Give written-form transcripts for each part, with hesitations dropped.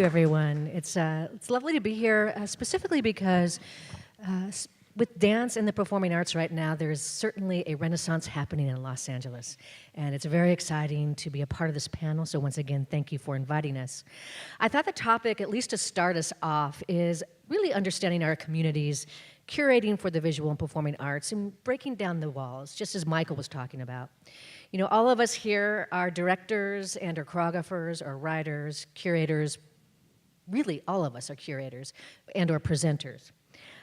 everyone. It's lovely to be here, specifically because with dance and the performing arts right now, there's certainly a renaissance happening in Los Angeles. And it's very exciting to be a part of this panel, so once again, thank you for inviting us. I thought the topic, at least to start us off, is really understanding our communities, curating for the visual and performing arts, and breaking down the walls, just as Michael was talking about. You know, all of us here are directors and are choreographers or writers, curators. Really, all of us are curators and or presenters.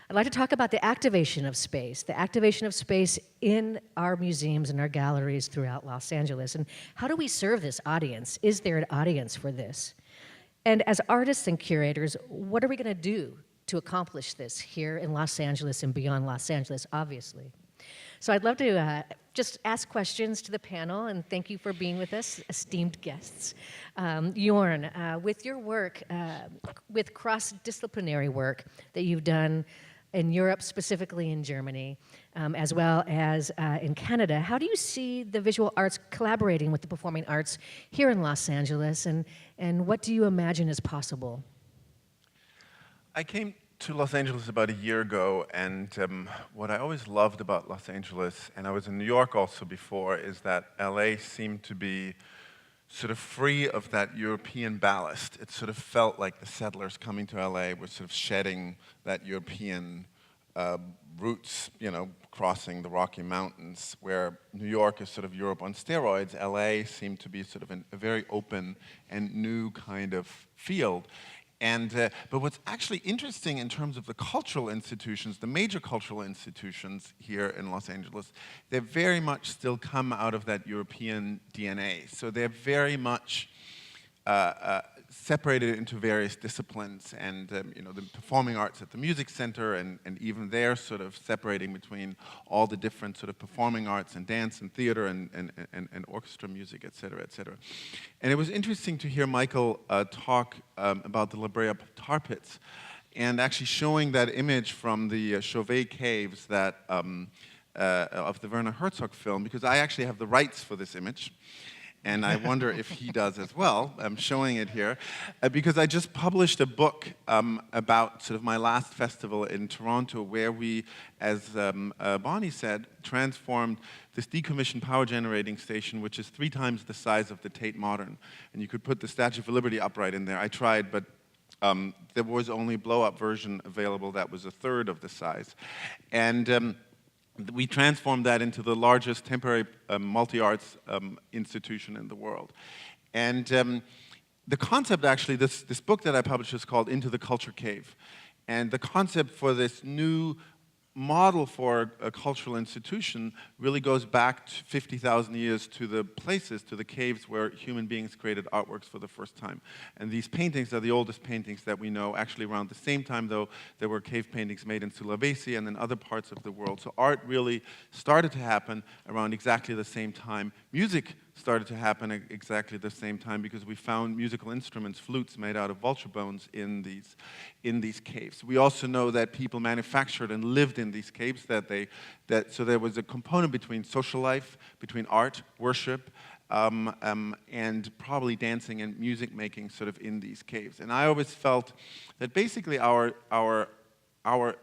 I'd like to talk about the activation of space in our museums and our galleries throughout Los Angeles, and how do we serve this audience? Is there an audience for this? And as artists and curators, what are we going to do to accomplish this here in Los Angeles and beyond Los Angeles, obviously? So I'd love to just ask questions to the panel, and thank you for being with us, esteemed guests. Jörn, with your work, with cross-disciplinary work that you've done in Europe, specifically in Germany, as well as in Canada, how do you see the visual arts collaborating with the performing arts here in Los Angeles, and what do you imagine is possible? I came to Los Angeles about a year ago, and what I always loved about Los Angeles, and I was in New York also before, is that LA seemed to be sort of free of that European ballast. It sort of felt like the settlers coming to LA were sort of shedding that European roots, you know, crossing the Rocky Mountains, where New York is sort of Europe on steroids. LA seemed to be sort of a very open and new kind of field. But what's actually interesting in terms of the cultural institutions, the major cultural institutions here in Los Angeles, they very much still come out of that European DNA. So they're very much separated into various disciplines, and you know, the performing arts at the music center, and even they're sort of separating between all the different sort of performing arts and dance and theater and orchestra music, et cetera, et cetera. And it was interesting to hear Michael talk about the La Brea tar pits, and actually showing that image from the Chauvet caves that of the Werner Herzog film, because I actually have the rights for this image. And I wonder if he does as well. I'm showing it here because I just published a book about sort of my last festival in Toronto, where we, as Bonnie said, transformed this decommissioned power generating station, which is 3 times the size of the Tate Modern. And you could put the Statue of Liberty upright in there. I tried, but there was only a blow-up version available that was 1/3 of the size. And we transformed that into the largest temporary multi-arts institution in the world. And the concept, actually, this book that I published is called Into the Culture Cave. And the concept for this new model for a cultural institution really goes back to 50,000 years to the places, to the caves where human beings created artworks for the first time. And these paintings are the oldest paintings that we know. Actually, around the same time, though, there were cave paintings made in Sulawesi and in other parts of the world. So art really started to happen around exactly the same time. Music started to happen at exactly the same time, because we found musical instruments, flutes made out of vulture bones in these caves. We also know that people manufactured and lived in these caves, so there was a component between social life, between art, worship, and probably dancing and music making sort of in these caves. And I always felt that basically our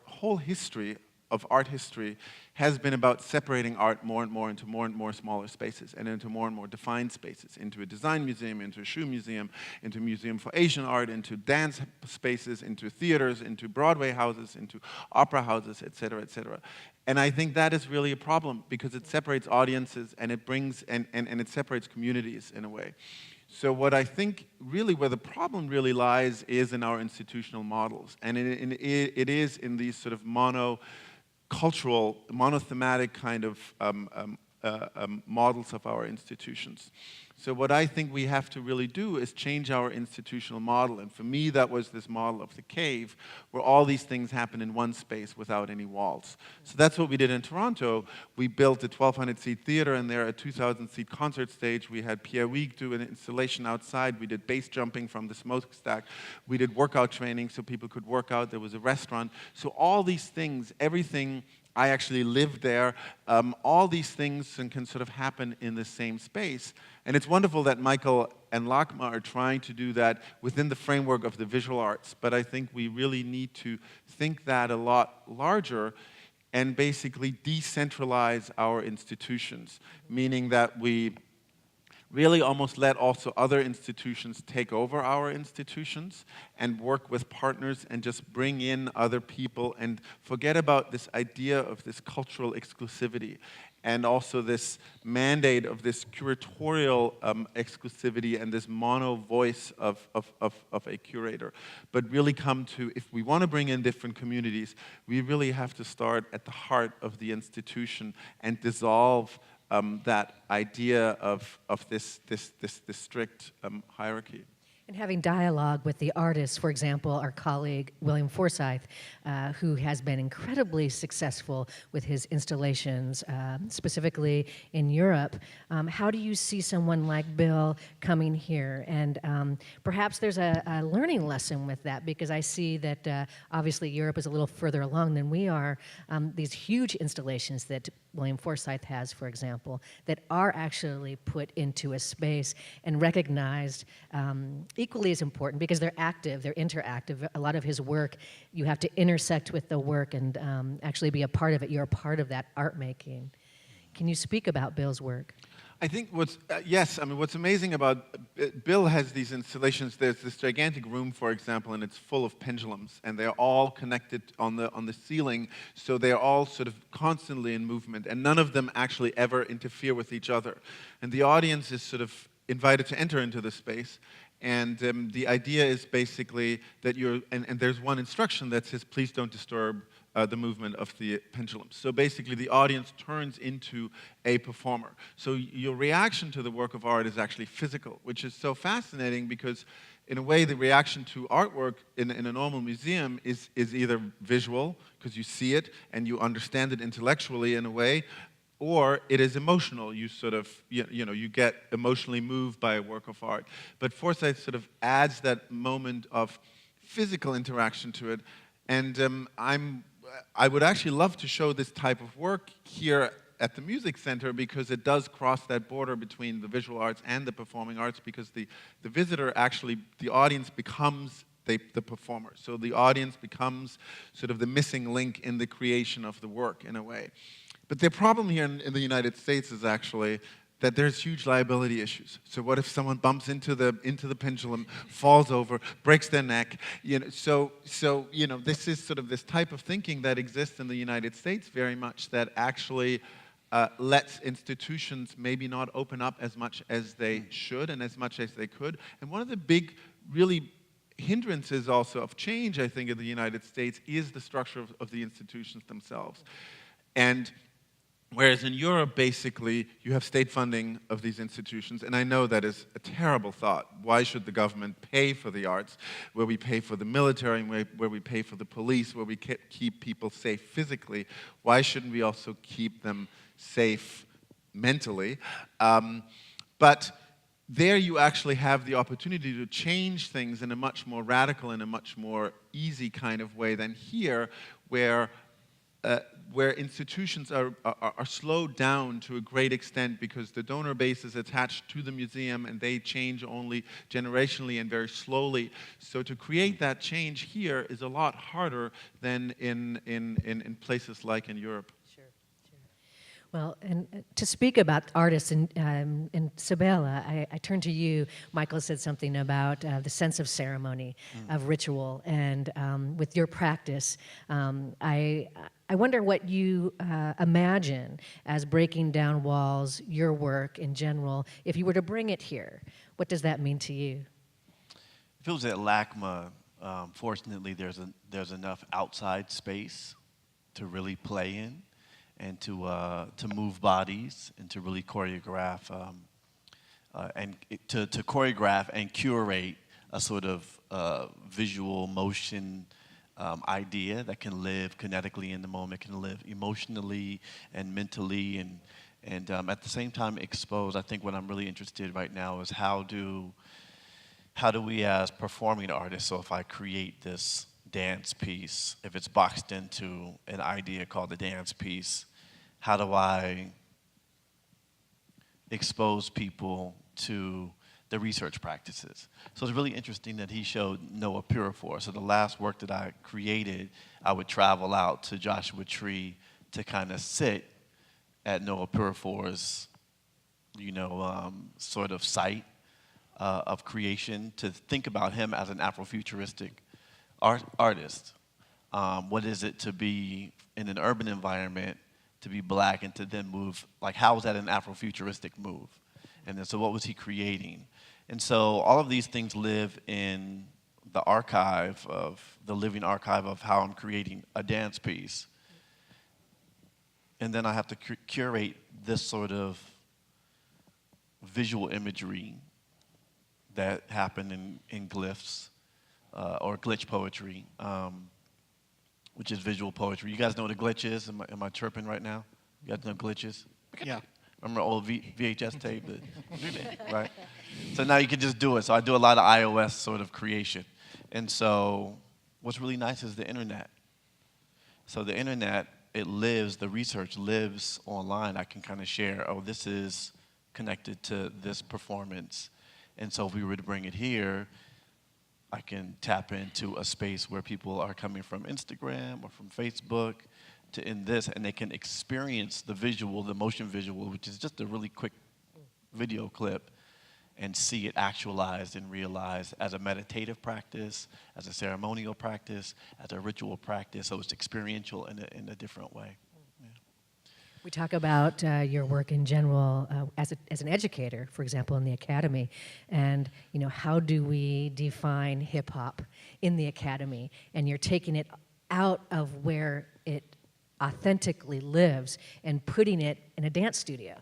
whole history of art history has been about separating art more and more smaller spaces, and into more and more defined spaces, into a design museum, into a shoe museum, into a museum for Asian art, into dance spaces, into theaters, into Broadway houses, into opera houses, et cetera, et cetera. And I think that is really a problem, because it separates audiences, and it brings, and it separates communities in a way. So what I think really where the problem really lies is in our institutional models, and it is in these sort of cultural, monothematic kind of models of our institutions. So what I think we have to really do is change our institutional model. And for me, that was this model of the cave, where all these things happen in one space without any walls. So that's what we did in Toronto. We built a 1,200-seat theater, and there a 2,000-seat concert stage. We had Pierre Wieg do an installation outside. We did base jumping from the smokestack. We did workout training so people could work out. There was a restaurant. So all these things, everything I actually lived there. All these things can sort of happen in the same space. And it's wonderful that Michael and Lakma are trying to do that within the framework of the visual arts. But I think we really need to think that a lot larger and basically decentralize our institutions, meaning that we really almost let also other institutions take over our institutions and work with partners and just bring in other people and forget about this idea of this cultural exclusivity and also this mandate of this curatorial exclusivity and this mono voice of a curator. But really come to, if we want to bring in different communities, we really have to start at the heart of the institution and dissolve that idea of this strict hierarchy. And having dialogue with the artists, for example, our colleague William Forsythe, who has been incredibly successful with his installations, specifically in Europe. How do you see someone like Bill coming here? And perhaps there's a learning lesson with that, because I see that obviously Europe is a little further along than we are. These huge installations that William Forsythe has, for example, that are actually put into a space and recognized equally as important, because they're active, they're interactive. A lot of his work, you have to intersect with the work and actually be a part of it. You're a part of that art making. Can you speak about Bill's work? I think what's amazing about Bill has these installations. There's this gigantic room, for example, and it's full of pendulums, and they're all connected on the ceiling, so they're all sort of constantly in movement, and none of them actually ever interfere with each other. And the audience is sort of invited to enter into the space. And the idea is basically that and there's one instruction that says, please don't disturb the movement of the pendulum. So basically the audience turns into a performer. So your reaction to the work of art is actually physical, which is so fascinating because in a way the reaction to artwork in a normal museum is either visual, because you see it and you understand it intellectually in a way, or it is emotional. You sort of, you get emotionally moved by a work of art. But Forsythe sort of adds that moment of physical interaction to it. And I would actually love to show this type of work here at the Music Center, because it does cross that border between the visual arts and the performing arts, because the visitor actually, the audience becomes the performer. So the audience becomes sort of the missing link in the creation of the work in a way. But the problem here in the United States is actually that there's huge liability issues. So what if someone bumps into the pendulum, falls over, breaks their neck? So this is sort of this type of thinking that exists in the United States very much, that actually lets institutions maybe not open up as much as they should and as much as they could. And one of the big, really hindrances also of change, I think, in the United States is the structure of the institutions themselves. And whereas in Europe, basically, you have state funding of these institutions, and I know that is a terrible thought. Why should the government pay for the arts, where we pay for the military, where we pay for the police, where we keep people safe physically? Why shouldn't we also keep them safe mentally? But there you actually have the opportunity to change things in a much more radical and a much more easy kind of way than here, where institutions are slowed down to a great extent because the donor base is attached to the museum and they change only generationally and very slowly. So to create that change here is a lot harder than in places like in Europe. Sure. Well, and to speak about artists in Sabela, I turn to you. Michael said something about the sense of ceremony, of ritual, and with your practice, I wonder what you imagine as breaking down walls, your work in general. If you were to bring it here, what does that mean to you? It feels that LACMA, fortunately, there's enough outside space to really play in, and to move bodies and to really choreograph to choreograph and curate a sort of visual motion idea that can live kinetically in the moment, can live emotionally and mentally, and at the same time expose. I think what I'm really interested right now is how do we as performing artists, so if I create this dance piece, if it's boxed into an idea called the dance piece, how do I expose people to the research practices? So it's really interesting that he showed Noah Purifoy. So the last work that I created, I would travel out to Joshua Tree to kind of sit at Noah Purifoy's, sort of site of creation, to think about him as an Afrofuturistic artist. What is it to be in an urban environment, to be black, and to then move? Like, how was that an Afrofuturistic move? And then, so what was he creating? And so all of these things live in the archive the living archive of how I'm creating a dance piece. And then I have to curate this sort of visual imagery that happened in glyphs, or glitch poetry, which is visual poetry. You guys know what a glitch is? Am I chirping right now? You guys know glitches? Yeah. Remember old VHS tape? Right? So now you can just do it. So I do a lot of iOS sort of creation. And so what's really nice is the internet. So the internet, it lives, the research lives online. I can kind of share, oh, this is connected to this performance. And so if we were to bring it here, I can tap into a space where people are coming from Instagram or from Facebook to in this, and they can experience the visual, the motion visual, which is just a really quick video clip, and see it actualized and realized as a meditative practice, as a ceremonial practice, as a ritual practice. So it's experiential in a different way. We talk about your work in general as an educator, for example, in the academy, and how do we define hip hop in the academy? And you're taking it out of where it authentically lives and putting it in a dance studio.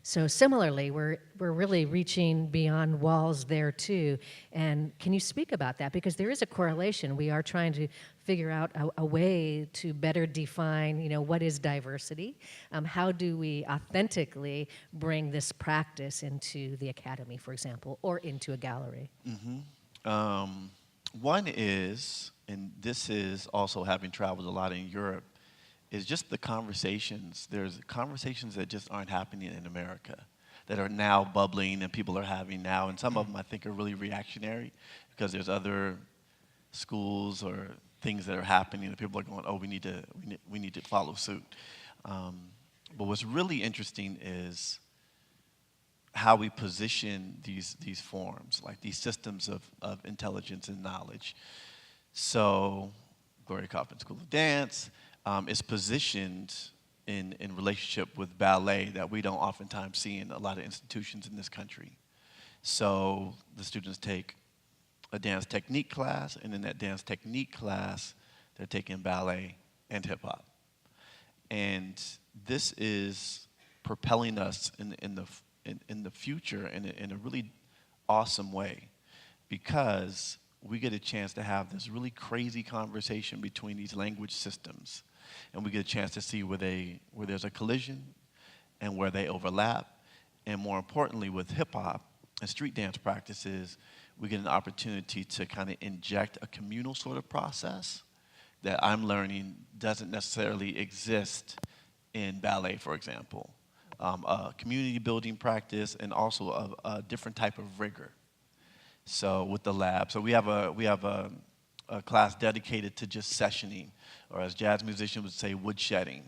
So similarly, we're really reaching beyond walls there too. And can you speak about that? Because there is a correlation. We are trying to figure out a way to better define, what is diversity? How do we authentically bring this practice into the academy, for example, or into a gallery? One is, and this is also having traveled a lot in Europe, is just the conversations. There's conversations that just aren't happening in America that are now bubbling and people are having now. And some of them I think are really reactionary because there's other schools or things that are happening that people are going, oh, we need to follow suit. But what's really interesting is how we position these forms, like these systems of intelligence and knowledge. So Glorya Kaufman School of Dance is positioned in relationship with ballet that we don't oftentimes see in a lot of institutions in this country. So the students take a dance technique class, and in that dance technique class, they're taking ballet and hip hop. And this is propelling us in the future in a really awesome way, because we get a chance to have this really crazy conversation between these language systems, and we get a chance to see where there's a collision and where they overlap. And more importantly, with hip hop and street dance practices, we get an opportunity to kind of inject a communal sort of process that I'm learning doesn't necessarily exist in ballet, for example. A community building practice, and also a different type of rigor. So with the lab, so we have a class dedicated to just sessioning, or as jazz musicians would say, woodshedding,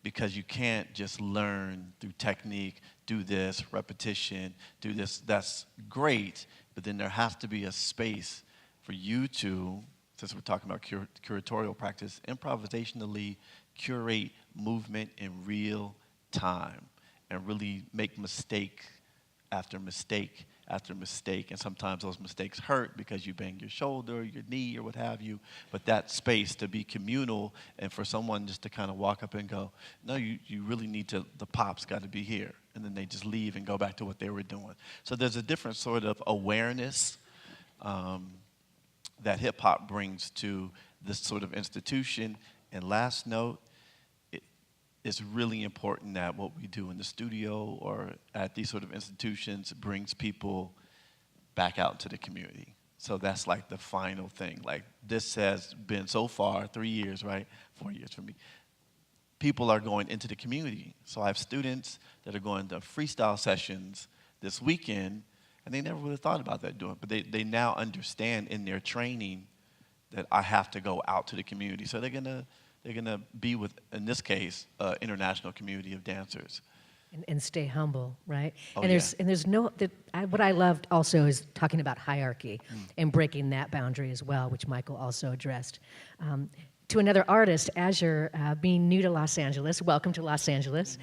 because you can't just learn through technique, do this, repetition, do this. That's great, but then there has to be a space for you to, since we're talking about curatorial practice, improvisationally curate movement in real time and really make mistake after mistake after mistake. And sometimes those mistakes hurt because you bang your shoulder, your knee, or what have you. But that space to be communal and for someone just to kind of walk up and go, no, you really need to, the pop's got to be here. And then they just leave and go back to what they were doing. So there's a different sort of awareness that hip hop brings to this sort of institution. And last note, it's really important that what we do in the studio or at these sort of institutions brings people back out into the community. So that's like the final thing. Like this has been so far 3 years, right? 4 years for me. People are going into the community. So I have students that are going to freestyle sessions this weekend, and they never would have thought about that doing. But they now understand in their training that I have to go out to the community. So they're gonna be with, in this case, international community of dancers. And stay humble, right? Oh, and yeah. there's no what I loved also is talking about hierarchy and breaking that boundary as well, which Michael also addressed. To another artist, Aszure, being new to Los Angeles, welcome to Los Angeles.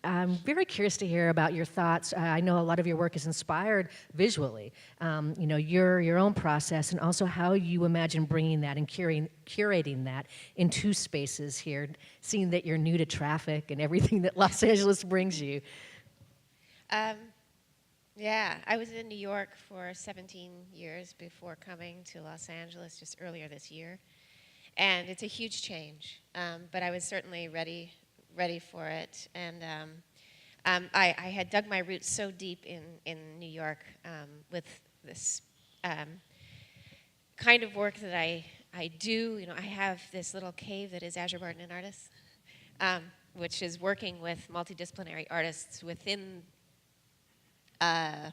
I'm very curious to hear about your thoughts. I know a lot of your work is inspired visually. You know, your own process, and also how you imagine bringing that and curating that into spaces here, seeing that you're new to traffic and everything that Los Angeles brings you. Yeah, I was in New York for 17 years before coming to Los Angeles just earlier this year. And it's a huge change, but I was certainly ready for it. And I had dug my roots so deep in New York with this kind of work that I do. You know, I have this little cave that is Aszure Barton and Artists, which is working with multidisciplinary artists within a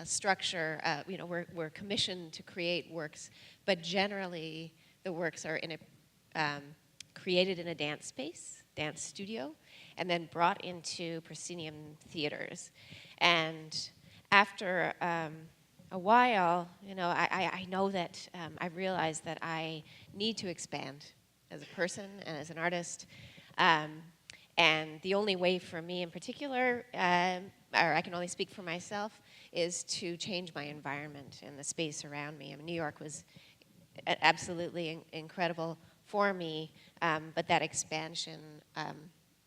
structure. You know, we're commissioned to create works, but generally the works are created in a dance space, dance studio, and then brought into proscenium theaters. And after a while, you know, I know that I realized that I need to expand as a person and as an artist. And the only way for me in particular, or I can only speak for myself, is to change my environment and the space around me. I mean, New York was absolutely incredible for me, but that expansion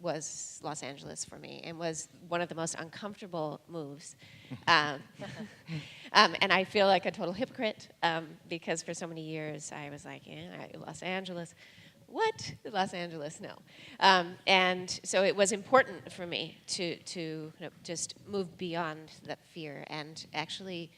was Los Angeles for me, and was one of the most uncomfortable moves. And I feel like a total hypocrite, because for so many years I was like, yeah, Los Angeles. What? Los Angeles? No. And so it was important for me to you know, just move beyond that fear and actually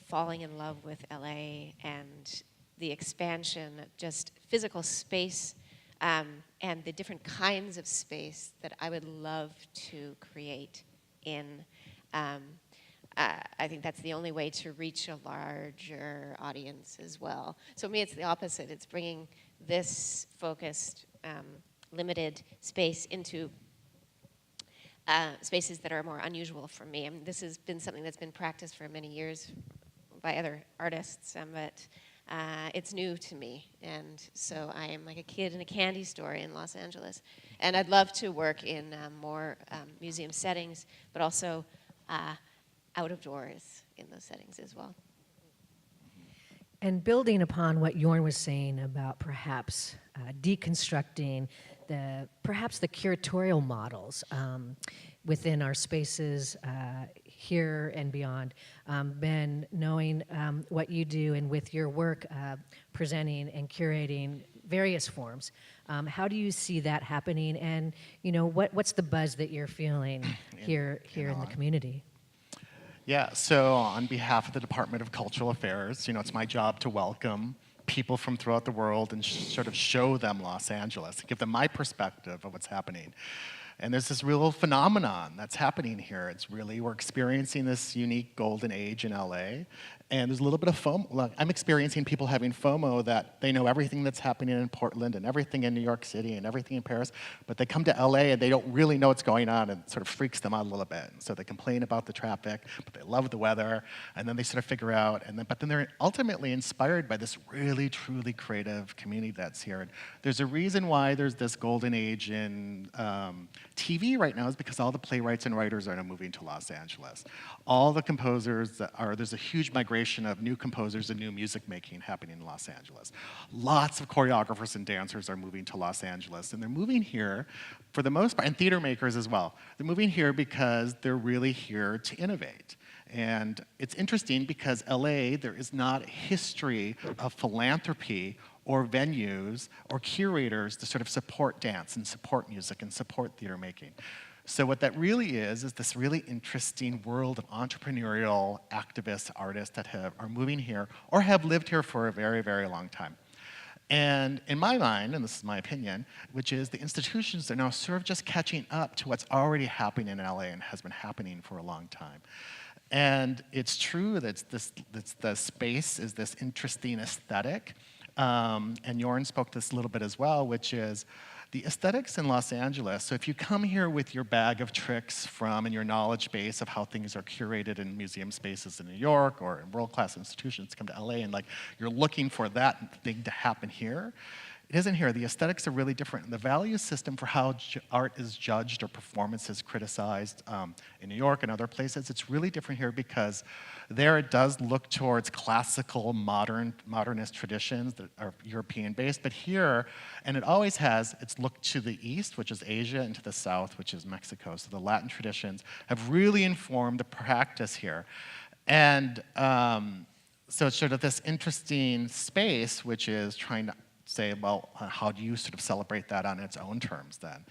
falling in love with LA and the expansion, just physical space, and the different kinds of space that I would love to create in. I think that's the only way to reach a larger audience as well. So me, it's the opposite. It's bringing this focused, limited space into spaces that are more unusual for me. I mean, this has been something that's been practiced for many years by other artists, but it's new to me, and so I am like a kid in a candy store in Los Angeles. And I'd love to work in more museum settings, but also out of doors in those settings as well. And building upon what Jörn was saying about perhaps deconstructing perhaps the curatorial models within our spaces here and beyond. Ben, knowing what you do and with your work presenting and curating various forms, how do you see that happening? And you know, what's the buzz that you're feeling here in the community? Yeah, so on behalf of the Department of Cultural Affairs, you know, it's my job to welcome people from throughout the world and sort of show them Los Angeles, give them my perspective of what's happening. And there's this real phenomenon that's happening here. It's really, we're experiencing this unique golden age in LA. And there's a little bit of FOMO. Look, I'm experiencing people having FOMO that they know everything that's happening in Portland and everything in New York City and everything in Paris, but they come to LA and they don't really know what's going on, and it sort of freaks them out a little bit. And so they complain about the traffic, but they love the weather, and then they sort of figure out, but then they're ultimately inspired by this really, truly creative community that's here. And there's a reason why there's this golden age in TV right now, is because all the playwrights and writers are now moving to Los Angeles. All the composers there's a huge migration of new composers and new music making happening in Los Angeles. Lots of choreographers and dancers are moving to Los Angeles, and they're moving here for the most part, and theater makers as well. They're moving here because they're really here to innovate. And it's interesting because LA, there is not a history of philanthropy or venues or curators to sort of support dance and support music and support theater making. So what that really is this really interesting world of entrepreneurial activists, artists that are moving here or have lived here for a very, very long time. And in my mind, and this is my opinion, which is the institutions are now sort of just catching up to what's already happening in LA and has been happening for a long time. And it's true that the space is this interesting aesthetic. And Jörn spoke this a little bit as well, which is the aesthetics in Los Angeles. So if you come here with your bag of tricks and your knowledge base of how things are curated in museum spaces in New York or in world-class institutions, come to LA and you're looking for that thing to happen here, it isn't here. The aesthetics are really different. And the value system for how art is judged or performance is criticized in New York and other places, it's really different here because there it does look towards classical, modernist traditions that are European-based. But here, and it always has, it's looked to the east, which is Asia, and to the south, which is Mexico. So the Latin traditions have really informed the practice here. And so it's sort of this interesting space, which is trying to say, well, how do you sort of celebrate that on its own terms then?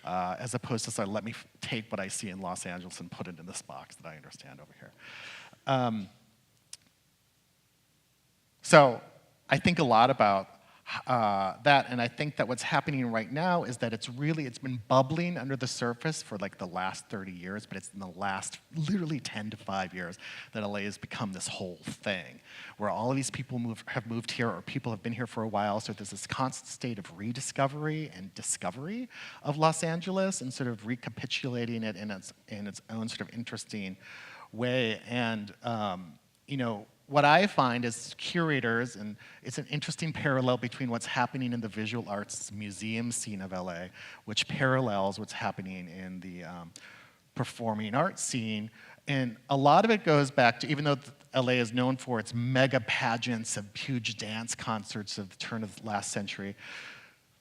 As opposed to sort of let me take what I see in Los Angeles and put it in this box that I understand over here. So I think a lot about that, and I think that what's happening right now is that it's been bubbling under the surface for the last 30 years, but it's in the last literally 10 to 5 years that LA has become this whole thing, where all of these people have moved here, or people have been here for a while, so there's this constant state of rediscovery and discovery of Los Angeles and sort of recapitulating it in its own sort of interesting way. And what I find as curators, and it's an interesting parallel between what's happening in the visual arts museum scene of LA, which parallels what's happening in the performing arts scene. And a lot of it goes back to, even though LA is known for its mega pageants of huge dance concerts of the turn of the last century,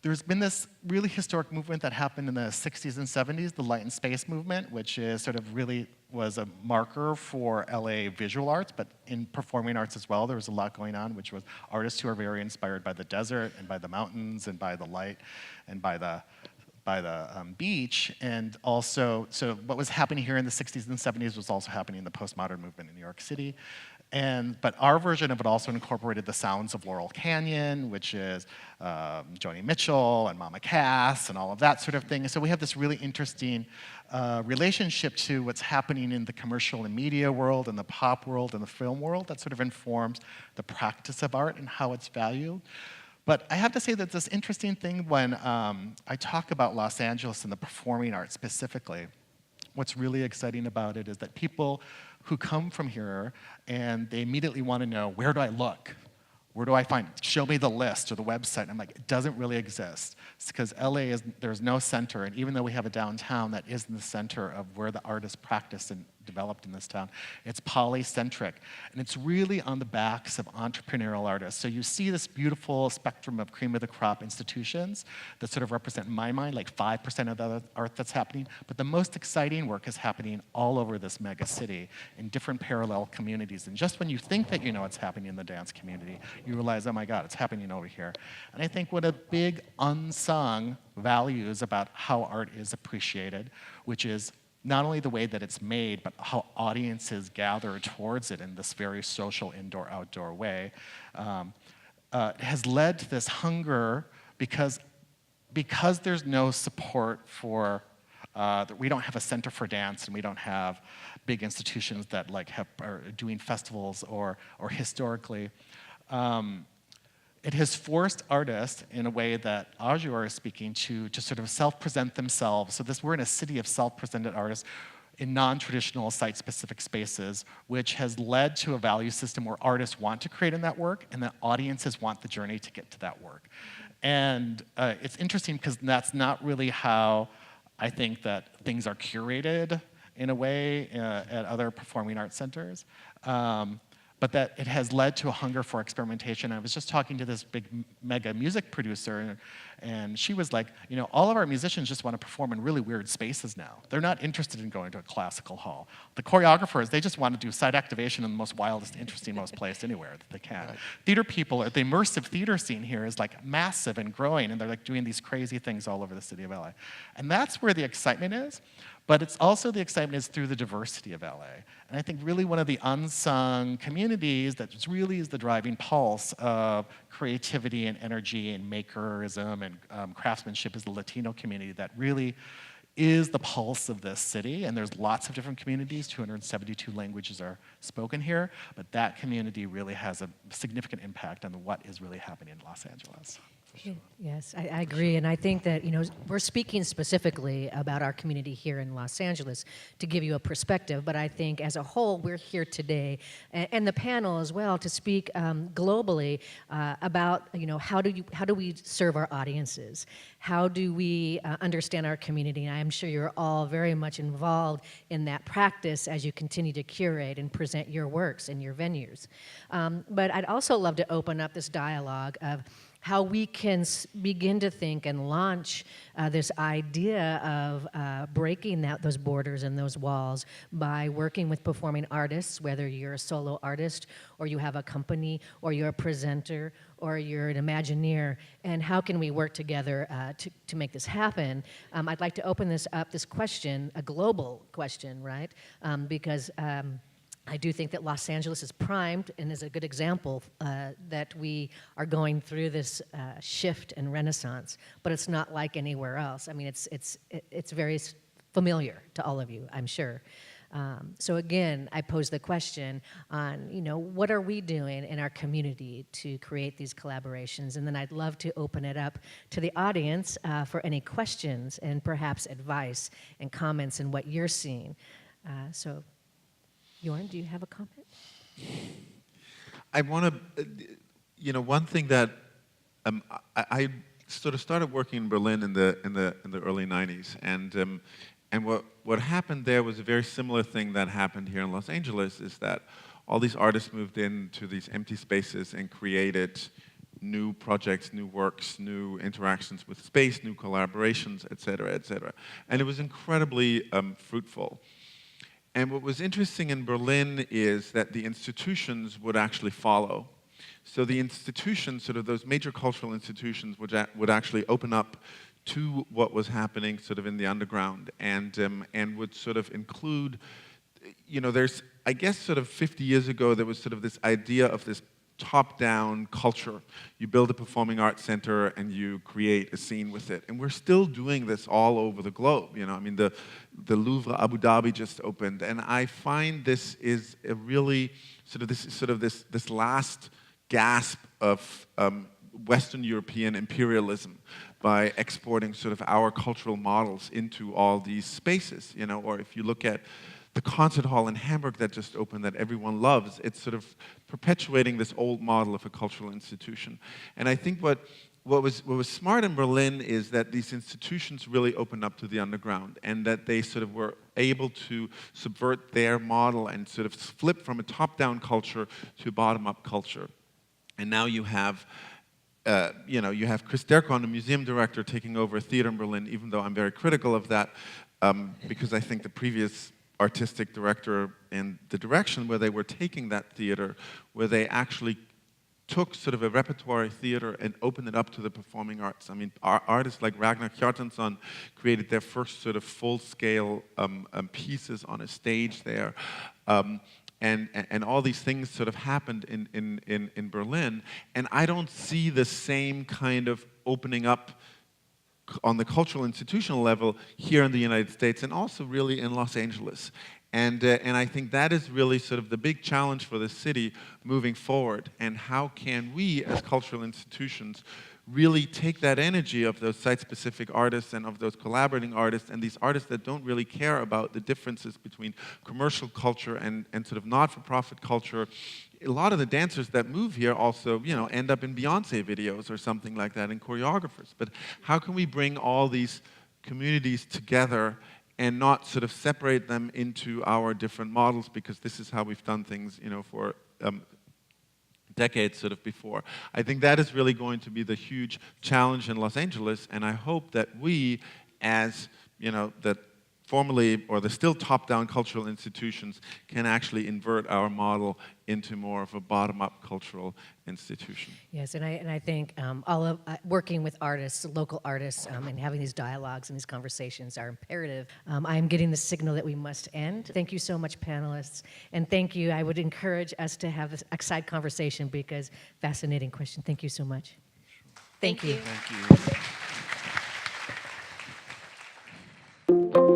there's been this really historic movement that happened in the 60s and 70s, the light and space movement, which is sort of really was a marker for LA visual arts, but in performing arts as well, there was a lot going on, which was artists who are very inspired by the desert and by the mountains and by the light and by the beach. And also, so what was happening here in the 60s and 70s was also happening in the postmodern movement in New York City. But our version of it also incorporated the sounds of Laurel Canyon, which is Joni Mitchell and Mama Cass and all of that sort of thing. And so we have this really interesting relationship to what's happening in the commercial and media world and the pop world and the film world that sort of informs the practice of art and how it's valued. But I have to say that this interesting thing when I talk about Los Angeles and the performing arts specifically, what's really exciting about it is that people who come from here and they immediately want to know, where do I look? Where do I find it? Show me the list or the website. And I'm like, it doesn't really exist. It's because LA there's no center, and even though we have a downtown that is in the center of where the artists practice and developed in this town, it's polycentric. And it's really on the backs of entrepreneurial artists. So you see this beautiful spectrum of cream of the crop institutions that sort of represent, in my mind, 5% of the art that's happening. But the most exciting work is happening all over this mega city in different parallel communities. And just when you think that you know what's happening in the dance community, you realize, oh my God, it's happening over here. And I think what a big unsung values about how art is appreciated, which is not only the way that it's made, but how audiences gather towards it in this very social indoor-outdoor way, has led to this hunger because there's no support for, we don't have a center for dance, and we don't have big institutions that are doing festivals or historically. It has forced artists in a way that Aszure is speaking to sort of self-present themselves. So we're in a city of self-presented artists in non-traditional site-specific spaces, which has led to a value system where artists want to create in that work and that audiences want the journey to get to that work. And it's interesting because that's not really how I think that things are curated in a way at other performing arts centers. But that it has led to a hunger for experimentation. I was just talking to this big mega music producer, and she was like, all of our musicians just want to perform in really weird spaces now. They're not interested in going to a classical hall. The choreographers, they just want to do site activation in the most wildest, interesting, most place anywhere that they can. Right. Theater people, the immersive theater scene here is massive and growing, and they're doing these crazy things all over the city of LA. And that's where the excitement is. But it's also the excitement is through the diversity of LA. And I think really one of the unsung communities that really is the driving pulse of creativity and energy and makerism and craftsmanship is the Latino community that really is the pulse of this city. And there's lots of different communities, 272 languages are spoken here, but that community really has a significant impact on what is really happening in Los Angeles. Yes, I agree, and I think that we're speaking specifically about our community here in Los Angeles to give you a perspective. But I think as a whole, we're here today, and the panel as well, to speak globally about how do we serve our audiences, how do we understand our community. And I'm sure you're all very much involved in that practice as you continue to curate and present your works in your venues. But I'd also love to open up this dialogue of how we can begin to think and launch this idea of breaking those borders and those walls by working with performing artists, whether you're a solo artist or you have a company or you're a presenter or you're an Imagineer, and how can we work together to make this happen? I'd like to open this question, a global question, right? Because I do think that Los Angeles is primed and is a good example that we are going through this shift and renaissance, but it's not like anywhere else. I mean, it's very familiar to all of you, I'm sure. So again, I pose the question on, what are we doing in our community to create these collaborations? And then I'd love to open it up to the audience for any questions and perhaps advice and comments in what you're seeing. So. Jörn, do you have a comment? I want to, one thing that I sort of started working in Berlin in the early '90s, and what happened there was a very similar thing that happened here in Los Angeles. Is that all these artists moved into these empty spaces and created new projects, new works, new interactions with space, new collaborations, et cetera, and it was incredibly fruitful. And what was interesting in Berlin is that the institutions would actually follow. So the institutions, sort of those major cultural institutions, would actually open up to what was happening sort of in the underground and would sort of include, there's, I guess sort of 50 years ago, there was sort of this idea of this top-down culture. You build a performing arts center and you create a scene with it. And we're still doing this all over the globe. I mean, the Louvre Abu Dhabi just opened, and I find this is a really this last gasp of Western European imperialism by exporting sort of our cultural models into all these spaces. Or if you look at the concert hall in Hamburg that just opened that everyone loves, it's sort of perpetuating this old model of a cultural institution. And I think what was smart in Berlin is that these institutions really opened up to the underground, and that they sort of were able to subvert their model and sort of flip from a top-down culture to a bottom-up culture. And now you have Chris Derkon, the museum director, taking over a theater in Berlin, even though I'm very critical of that, because I think the previous artistic director and the direction where they were taking that theater, where they actually took sort of a repertory theater and opened it up to the performing arts. I mean, artists like Ragnar Kjartansson created their first sort of full-scale pieces on a stage there. And all these things sort of happened in Berlin. And I don't see the same kind of opening up on the cultural institutional level here in the United States, and also really in Los Angeles. And I think that is really sort of the big challenge for the city moving forward. And how can we, as cultural institutions, really take that energy of those site-specific artists and of those collaborating artists and these artists that don't really care about the differences between commercial culture and sort of not-for-profit culture. A lot of the dancers that move here also, end up in Beyonce videos or something like that, and choreographers. But how can we bring all these communities together and not sort of separate them into our different models, because this is how we've done things, for decades sort of before. I think that is really going to be the huge challenge in Los Angeles, and I hope that we, as the formerly, or the still top-down cultural institutions can actually invert our model into more of a bottom-up cultural institution. Yes, and I think all of working with artists, local artists, and having these dialogues and these conversations are imperative. I am getting the signal that we must end. Thank you so much, panelists, and thank you. I would encourage us to have this side conversation because fascinating question. Thank you so much. Thank you. Thank you.